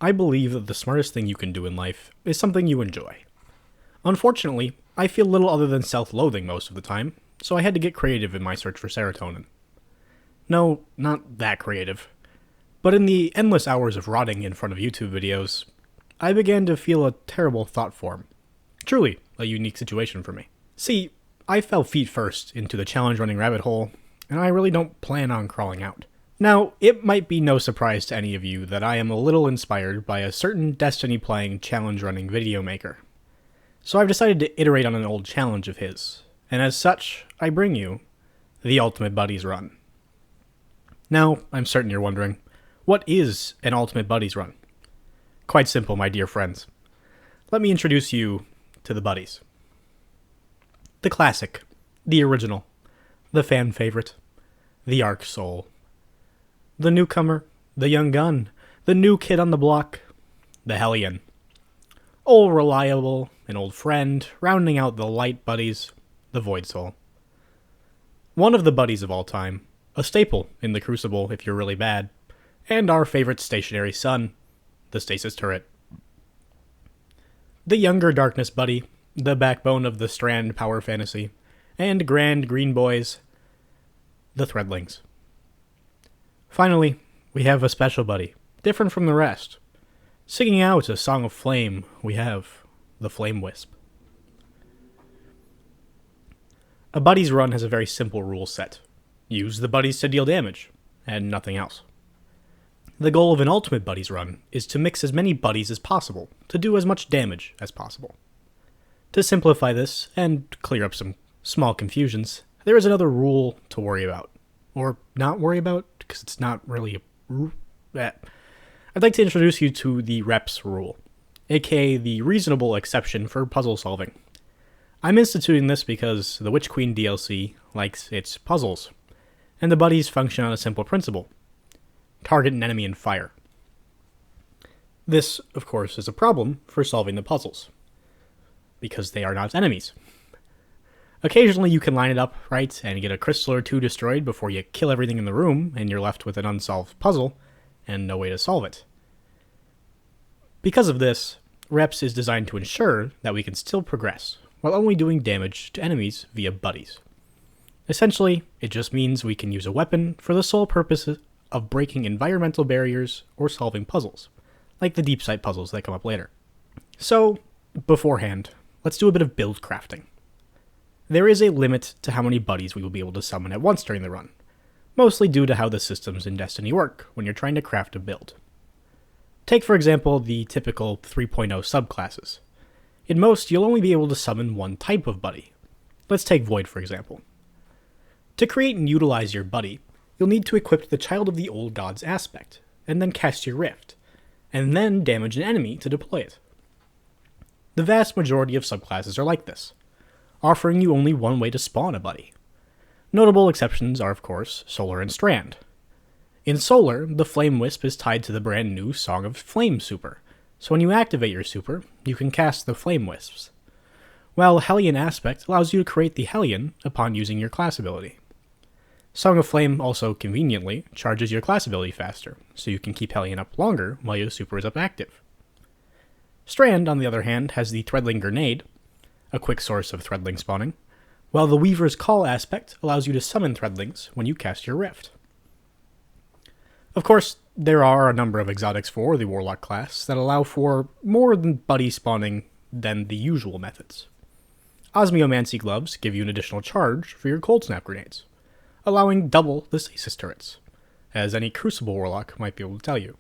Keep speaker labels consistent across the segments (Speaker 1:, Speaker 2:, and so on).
Speaker 1: I believe that the smartest thing you can do in life is something you enjoy. Unfortunately, I feel little other than self-loathing most of the time, so I had to get creative in my search for serotonin. No, not that creative. But in the endless hours of rotting in front of YouTube videos, I began to feel a terrible thought form. Truly, a unique situation for me. See, I fell feet first into the challenge running rabbit hole, and I really don't plan on crawling out. Now, it might be no surprise to any of you that I am a little inspired by a certain Destiny-playing challenge-running video maker. So I've decided to iterate on an old challenge of his, and as such, I bring you the Ultimate Buddies Run. Now, I'm certain you're wondering, what is an Ultimate Buddies Run? Quite simple, my dear friends. Let me introduce you to the buddies. The classic, the original, the fan favorite, the Arc Soul. The newcomer, the young gun, the new kid on the block, the Hellion. Old reliable, an old friend, rounding out the light buddies, the Void Soul. One of the buddies of all time, a staple in the Crucible if you're really bad, and our favorite stationary son, the Stasis Turret. The younger Darkness buddy, the backbone of the Strand power fantasy, and grand green boys, the Threadlings. Finally, we have a special buddy, different from the rest. Singing out a song of flame, we have the Flame Wisp. A buddies run has a very simple rule set. Use the buddies to deal damage, and nothing else. The goal of an ultimate buddies run is to mix as many buddies as possible, to do as much damage as possible. To simplify this, and clear up some small confusions, there is another rule to worry about. Or not worry about, because it's not really a... I'd like to introduce you to the reps rule, aka the reasonable exception for puzzle solving. I'm instituting this because the Witch Queen DLC likes its puzzles, and the buddies function on a simple principle. Target an enemy and fire. This, of course, is a problem for solving the puzzles, because they are not enemies. Occasionally you can line it up right and get a crystal or two destroyed before you kill everything in the room and you're left with an unsolved puzzle and no way to solve it. Because of this, Reps is designed to ensure that we can still progress while only doing damage to enemies via buddies. Essentially, it just means we can use a weapon for the sole purpose of breaking environmental barriers or solving puzzles, like the deep sight puzzles that come up later. So, beforehand, let's do a bit of build crafting. There is a limit to how many buddies we will be able to summon at once during the run, mostly due to how the systems in Destiny work when you're trying to craft a build. Take for example the typical 3.0 subclasses. In most, you'll only be able to summon one type of buddy. Let's take Void for example. To create and utilize your buddy, you'll need to equip the Child of the Old Gods aspect, and then cast your Rift, and then damage an enemy to deploy it. The vast majority of subclasses are like this, offering you only one way to spawn a buddy. Notable exceptions are, of course, Solar and Strand. In Solar, the Flame Wisp is tied to the brand new Song of Flame super, so when you activate your super, you can cast the Flame Wisps, while Hellion Aspect allows you to create the Hellion upon using your class ability. Song of Flame also, conveniently, charges your class ability faster, so you can keep Hellion up longer while your super is up active. Strand, on the other hand, has the Threadling Grenade, a quick source of Threadling spawning, while the Weaver's Call aspect allows you to summon Threadlings when you cast your Rift. Of course, there are a number of exotics for the Warlock class that allow for more than buddy spawning than the usual methods. Osmiomancy Gloves give you an additional charge for your Cold Snap Grenades, allowing double the Stasis Turrets, as any Crucible Warlock might be able to tell you.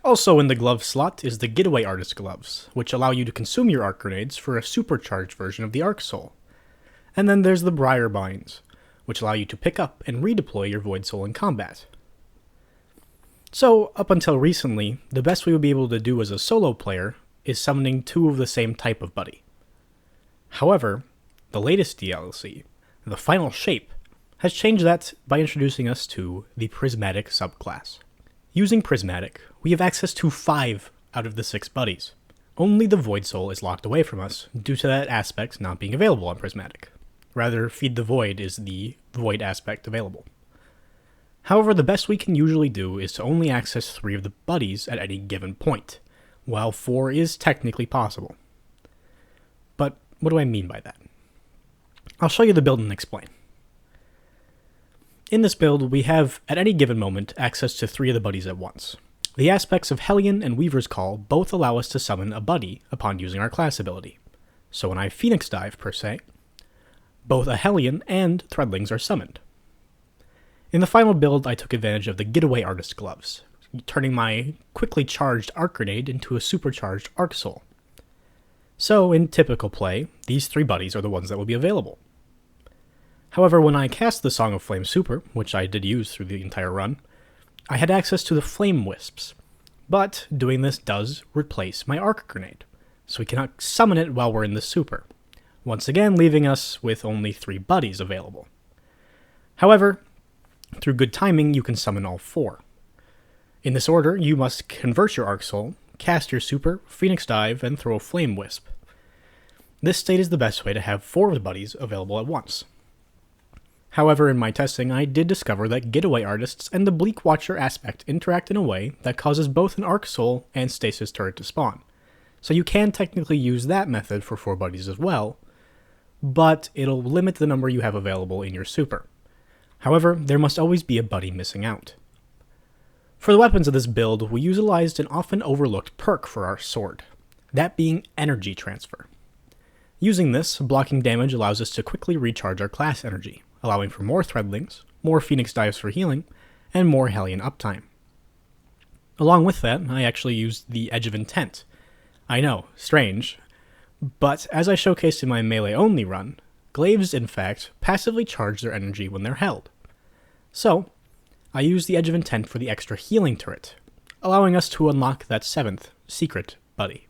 Speaker 1: Also in the glove slot is the Getaway Artist Gloves, which allow you to consume your Arc Grenades for a supercharged version of the Arc Soul. And then there's the Briar Binds, which allow you to pick up and redeploy your Void Soul in combat. So, up until recently, the best we would be able to do as a solo player is summoning two of the same type of buddy. However, the latest DLC, the Final Shape, has changed that by introducing us to the Prismatic subclass. Using Prismatic, we have access to 5 out of the 6 buddies. Only the Void Soul is locked away from us due to that aspect not being available on Prismatic. Rather, Feed the Void is the Void aspect available. However, the best we can usually do is to only access 3 of the buddies at any given point, while 4 is technically possible. But what do I mean by that? I'll show you the build and explain. In this build, we have, at any given moment, access to 3 of the buddies at once. The aspects of Hellion and Weaver's Call both allow us to summon a buddy upon using our class ability. So when I Phoenix Dive, per se, both a Hellion and Threadlings are summoned. In the final build, I took advantage of the Getaway Artist gloves, turning my quickly charged Arc Grenade into a supercharged Arc Soul. So, in typical play, these 3 buddies are the ones that will be available. However, when I cast the Song of Flame Super, which I did use through the entire run, I had access to the Flame Wisps, but doing this does replace my Arc Grenade, so we cannot summon it while we're in the Super, once again leaving us with only 3 buddies available. However, through good timing, you can summon all 4. In this order, you must convert your Arc Soul, cast your Super, Phoenix Dive, and throw a Flame Wisp. This state is the best way to have 4 of the buddies available at once. However, in my testing, I did discover that Getaway Artists and the Bleak Watcher aspect interact in a way that causes both an Arc Soul and Stasis Turret to spawn. So you can technically use that method for 4 buddies as well, but it'll limit the number you have available in your Super. However, there must always be a buddy missing out. For the weapons of this build, we utilized an often overlooked perk for our sword, that being Energy Transfer. Using this, blocking damage allows us to quickly recharge our class energy, allowing for more Threadlings, more Phoenix Dives for healing, and more Hellion uptime. Along with that, I actually used the Edge of Intent. I know, strange, but as I showcased in my melee-only run, glaives, in fact, passively charge their energy when they're held. So, I used the Edge of Intent for the extra healing turret, allowing us to unlock that 7th secret buddy.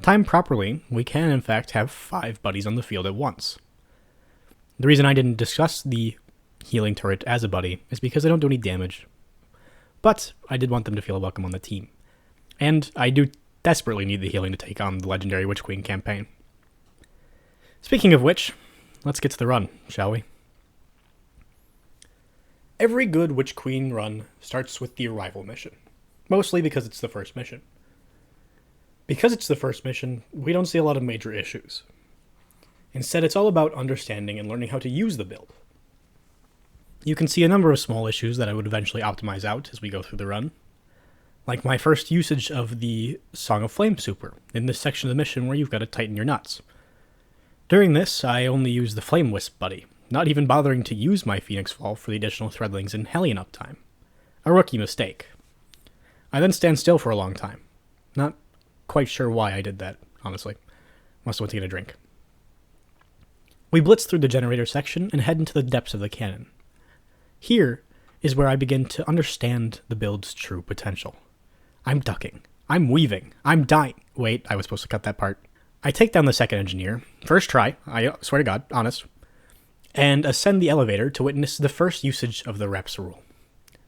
Speaker 1: Timed properly, we can in fact have 5 buddies on the field at once. The reason I didn't discuss the healing turret as a buddy is because they don't do any damage, but I did want them to feel welcome on the team. And I do desperately need the healing to take on the legendary Witch Queen campaign. Speaking of which, let's get to the run, shall we? Every good Witch Queen run starts with the Arrival mission, mostly because it's the first mission. Because it's the first mission, we don't see a lot of major issues. Instead, it's all about understanding and learning how to use the build. You can see a number of small issues that I would eventually optimize out as we go through the run, like my first usage of the Song of Flame Super in this section of the mission where you've got to tighten your nuts. During this, I only use the Flame Wisp buddy, not even bothering to use my Phoenix Fall for the additional Threadlings and Hellion uptime. A rookie mistake. I then stand still for a long time. Not quite sure why I did that, honestly. Must have went to get a drink. We blitz through the generator section and head into the depths of the cannon. Here is where I begin to understand the build's true potential. I'm ducking. I'm weaving. I'm dying. Wait, I was supposed to cut that part. I take down the second engineer, first try, I swear to God, honest, and ascend the elevator to witness the first usage of the reps rule.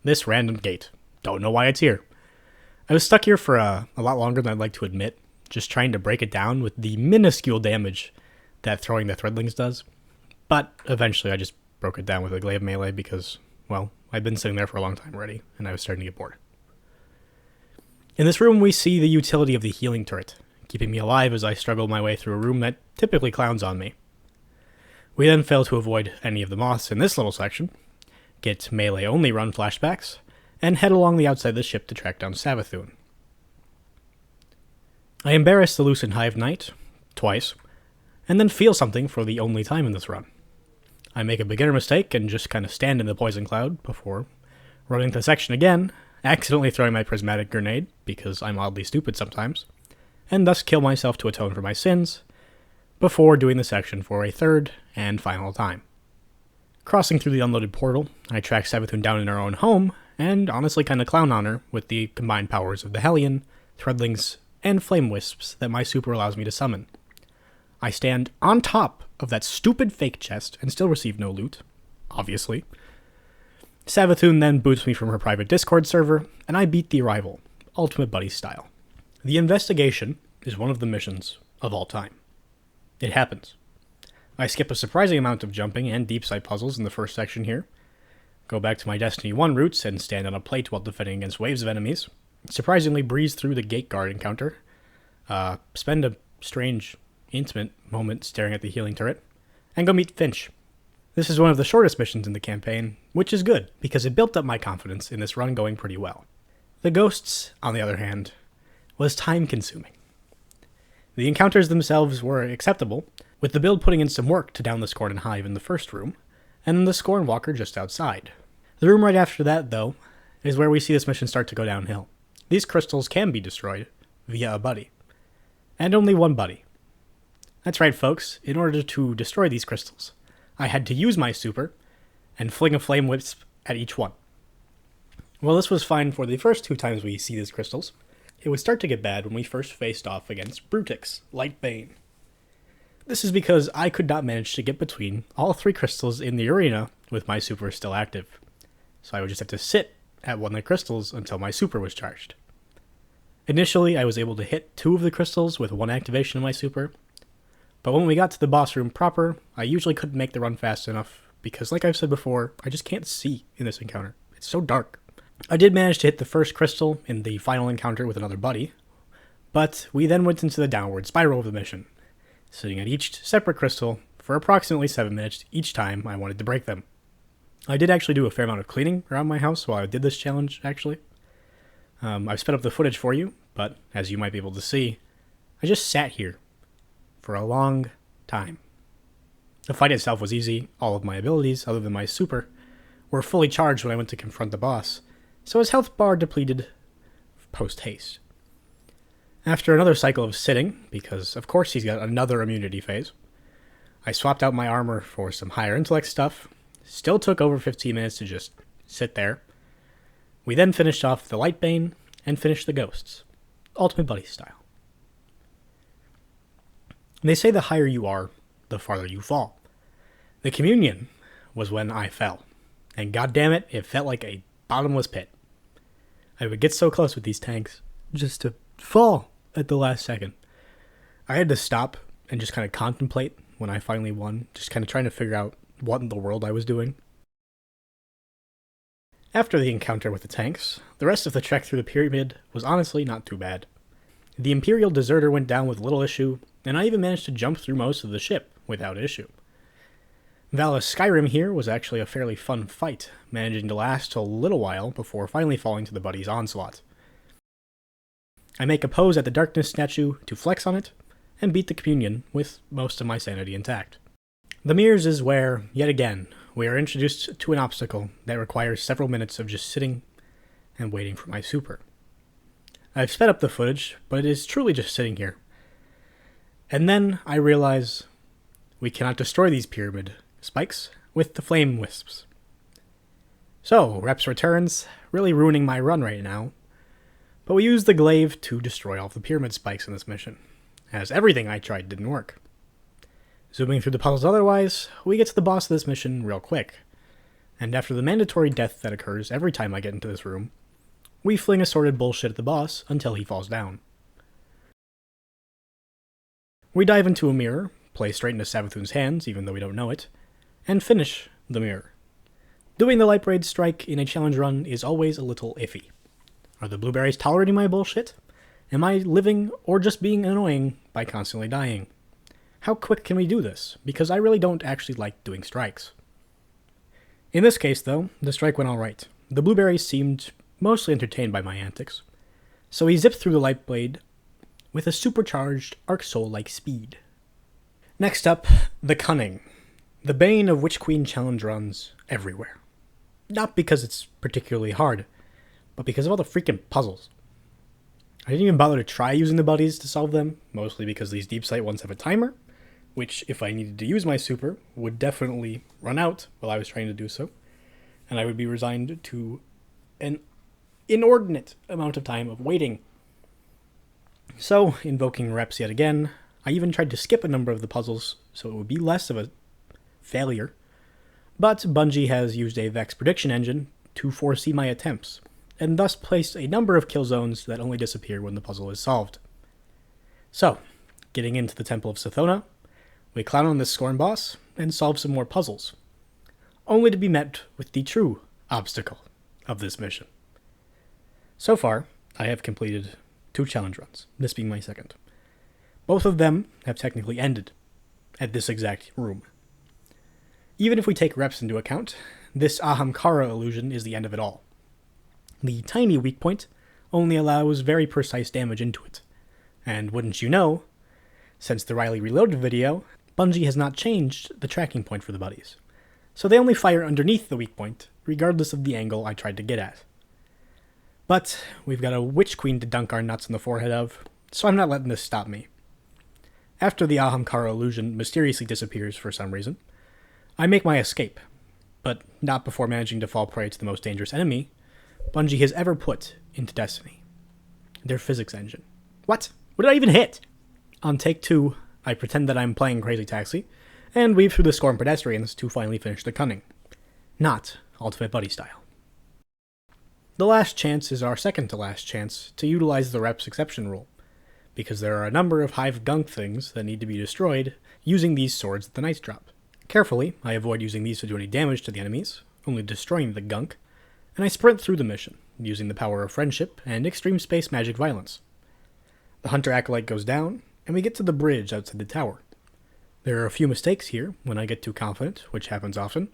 Speaker 1: This random gate. Don't know why it's here. I was stuck here for a lot longer than I'd like to admit, just trying to break it down with the minuscule damage that throwing the Threadlings does. But eventually I just broke it down with a glaive melee because, well, I'd been sitting there for a long time already, and I was starting to get bored. In this room we see the utility of the healing turret, keeping me alive as I struggle my way through a room that typically clowns on me. We then fail to avoid any of the moths in this little section, get melee-only run flashbacks, and head along the outside of the ship to track down Savathun. I embarrass the Lucent Hive Knight, twice, and then feel something for the only time in this run. I make a beginner mistake and just kind of stand in the poison cloud before running the section again, accidentally throwing my prismatic grenade, because I'm oddly stupid sometimes, and thus kill myself to atone for my sins, before doing the section for a third and final time. Crossing through the unloaded portal, I track Savathun down in her own home, and honestly kind of clown on her with the combined powers of the Hellion, Threadlings, and Flame Wisps that my super allows me to summon. I stand on top of that stupid fake chest and still receive no loot, obviously. Savathun then boots me from her private Discord server, and I beat the Arrival, Ultimate Buddy style. The investigation is one of the missions of all time. It happens. I skip a surprising amount of jumping and deep sight puzzles in the first section here, go back to my Destiny 1 roots and stand on a plate while defending against waves of enemies, surprisingly breeze through the gate guard encounter, spend a strange, intimate moment staring at the healing turret, and go meet Finch. This is one of the shortest missions in the campaign, which is good, because it built up my confidence in this run going pretty well. The Ghosts, on the other hand, was time-consuming. The encounters themselves were acceptable, with the build putting in some work to down the Scorn and Hive in the first room, and then the Scorn Walker just outside. The room right after that, though, is where we see this mission start to go downhill. These crystals can be destroyed via a buddy. And only one buddy. That's right, folks. In order to destroy these crystals, I had to use my super and fling a flame wisp at each one. Well, this was fine for the first 2 times we see these crystals. It would start to get bad when we first faced off against Brutix, Lightblade. This is because I could not manage to get between all 3 crystals in the arena with my super still active. So I would just have to sit at one of the crystals until my super was charged. Initially, I was able to hit 2 of the crystals with 1 activation of my super, but when we got to the boss room proper, I usually couldn't make the run fast enough, because like I've said before, I just can't see in this encounter. It's so dark. I did manage to hit the first crystal in the final encounter with another buddy, but we then went into the downward spiral of the mission, sitting at each separate crystal for approximately 7 minutes each time I wanted to break them. I did actually do a fair amount of cleaning around my house while I did this challenge, actually. I've sped up the footage for you, but as you might be able to see, I just sat here for a long time. The fight itself was easy. All of my abilities, other than my super, were fully charged when I went to confront the boss, so his health bar depleted post-haste. After another cycle of sitting, because of course he's got another immunity phase, I swapped out my armor for some higher intellect stuff. Still took over 15 minutes to just sit there. We then finished off the Lightbane and finished the Ghosts, Ultimate Buddy style. They say the higher you are, the farther you fall. The Communion was when I fell, and goddammit, it felt like a bottomless pit. I would get so close with these tanks, just to fall at the last second. I had to stop and just kind of contemplate when I finally won, just kind of trying to figure out what in the world I was doing. After the encounter with the tanks, the rest of the trek through the pyramid was honestly not too bad. The Imperial Deserter went down with little issue, and I even managed to jump through most of the ship without issue. Valus Skyrim here was actually a fairly fun fight, managing to last a little while before finally falling to the buddy's onslaught. I make a pose at the Darkness statue to flex on it, and beat the Communion with most of my sanity intact. The Mirrors is where, yet again, we are introduced to an obstacle that requires several minutes of just sitting and waiting for my super. I've sped up the footage, but it is truly just sitting here. And then I realize we cannot destroy these pyramid spikes with the flame wisps. So, Reps returns, really ruining my run right now, but we use the glaive to destroy all of the pyramid spikes in this mission, as everything I tried didn't work. Zooming through the puzzles otherwise, we get to the boss of this mission real quick, and after the mandatory death that occurs every time I get into this room, we fling assorted bullshit at the boss until he falls down. We dive into a mirror, play straight into Savathun's hands even though we don't know it, and finish the mirror. Doing the lightblade strike in a challenge run is always a little iffy. Are the blueberries tolerating my bullshit? Am I living or just being annoying by constantly dying? How quick can we do this? Because I really don't actually like doing strikes. In this case, though, the strike went alright. The blueberries seemed mostly entertained by my antics, so he zipped through the lightblade with a supercharged Arc Soul-like speed. Next up, the Cunning. The bane of Witch Queen challenge runs everywhere. Not because it's particularly hard, but because of all the freaking puzzles. I didn't even bother to try using the buddies to solve them, mostly because these deep sight ones have a timer, which, if I needed to use my super, would definitely run out while I was trying to do so, and I would be resigned to an inordinate amount of time of waiting. So, invoking Reps yet again, I even tried to skip a number of the puzzles so it would be less of a failure, but Bungie has used a Vex prediction engine to foresee my attempts, and thus placed a number of kill zones that only disappear when the puzzle is solved. So, getting into the Temple of Sithona, we clown on this Scorn boss and solve some more puzzles, only to be met with the true obstacle of this mission. So far, I have completed 2 challenge runs, this being my second. Both of them have technically ended at this exact room. Even if we take reps into account, this Ahamkara illusion is the end of it all. The tiny weak point only allows very precise damage into it, and wouldn't you know, since the Riley Reloaded video, Bungie has not changed the tracking point for the buddies, so they only fire underneath the weak point, regardless of the angle I tried to get at. But we've got a Witch Queen to dunk our nuts in the forehead of, so I'm not letting this stop me. After the Ahamkara illusion mysteriously disappears for some reason, I make my escape, but not before managing to fall prey to the most dangerous enemy Bungie has ever put into Destiny. Their physics engine. What? What did I even hit? On take 2, I pretend that I'm playing Crazy Taxi, and weave through the Scorn pedestrians to finally finish the cunning. Not Ultimate Buddy style. The last chance is our second to last chance to utilize the reps exception rule, because there are a number of hive gunk things that need to be destroyed using these swords that the knights drop. Carefully, I avoid using these to do any damage to the enemies, only destroying the gunk, and I sprint through the mission, using the power of friendship and extreme space magic violence. The Hunter Acolyte goes down, and we get to the bridge outside the tower. There are a few mistakes here when I get too confident, which happens often,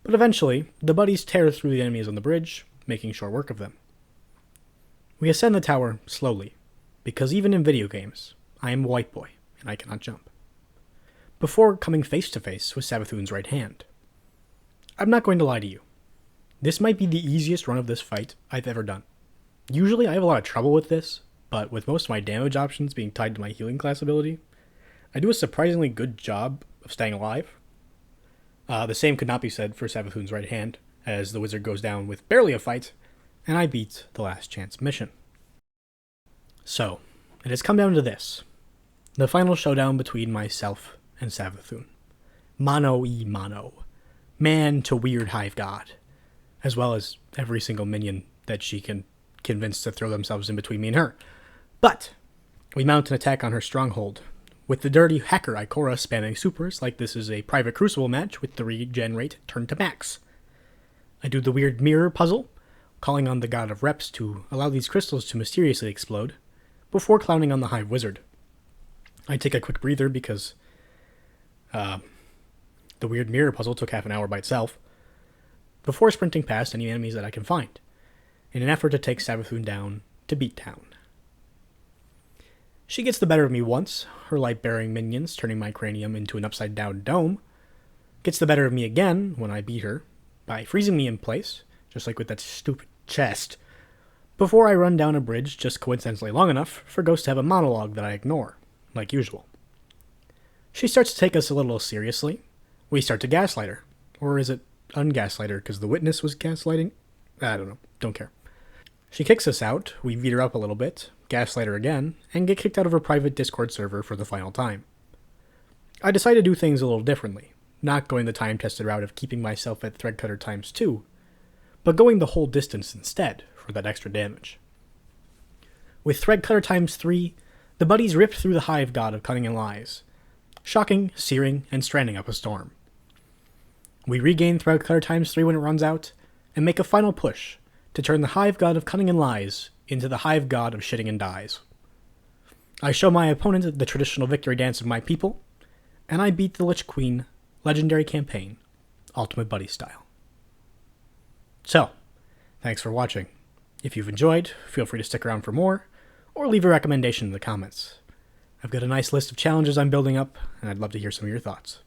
Speaker 1: but eventually, the buddies tear through the enemies on the bridge, making short work of them. We ascend the tower slowly, because even in video games, I am a white boy, and I cannot jump. Before coming face to face with Savathun's right hand. I'm not going to lie to you. This might be the easiest run of this fight I've ever done. Usually I have a lot of trouble with this, but with most of my damage options being tied to my healing class ability, I do a surprisingly good job of staying alive. The same could not be said for Savathun's right hand, as the wizard goes down with barely a fight, and I beat the last chance mission. So, it has come down to this. The final showdown between myself and Savathun. Mano-y-mano. Man to weird hive god. As well as every single minion that she can convince to throw themselves in between me and her. But, we mount an attack on her stronghold, with the dirty hacker Ikora spamming supers like this is a private Crucible match with the regen rate turned to max. I do the weird mirror puzzle, calling on the god of reps to allow these crystals to mysteriously explode, before clowning on the hive wizard. I take a quick breather because the weird mirror puzzle took half an hour by itself, before sprinting past any enemies that I can find, in an effort to take Savathun down to beat town. She gets the better of me once, her light-bearing minions turning my cranium into an upside-down dome, gets the better of me again when I beat her, by freezing me in place, just like with that stupid chest, before I run down a bridge just coincidentally long enough for Ghost to have a monologue that I ignore, like usual. She starts to take us a little seriously. We start to gaslight her. Or is it ungaslight her because the witness was gaslighting? I don't know. Don't care. She kicks us out, we beat her up a little bit, gaslight her again, and get kicked out of her private Discord server for the final time. I decide to do things a little differently, not going the time-tested route of keeping myself at Threadcutter ×2, but going the whole distance instead for that extra damage. With Threadcutter ×3, the buddies ripped through the hive god of cunning and lies, shocking, searing, and stranding up a storm. We regain Threadcutter ×3 when it runs out, and make a final push to turn the hive god of cunning and lies into the hive god of shitting and dies. I show my opponent the traditional victory dance of my people, and I beat the Lich Queen Legendary Campaign, Ultimate Buddy style. So, thanks for watching. If you've enjoyed, feel free to stick around for more, or leave a recommendation in the comments. I've got a nice list of challenges I'm building up, and I'd love to hear some of your thoughts.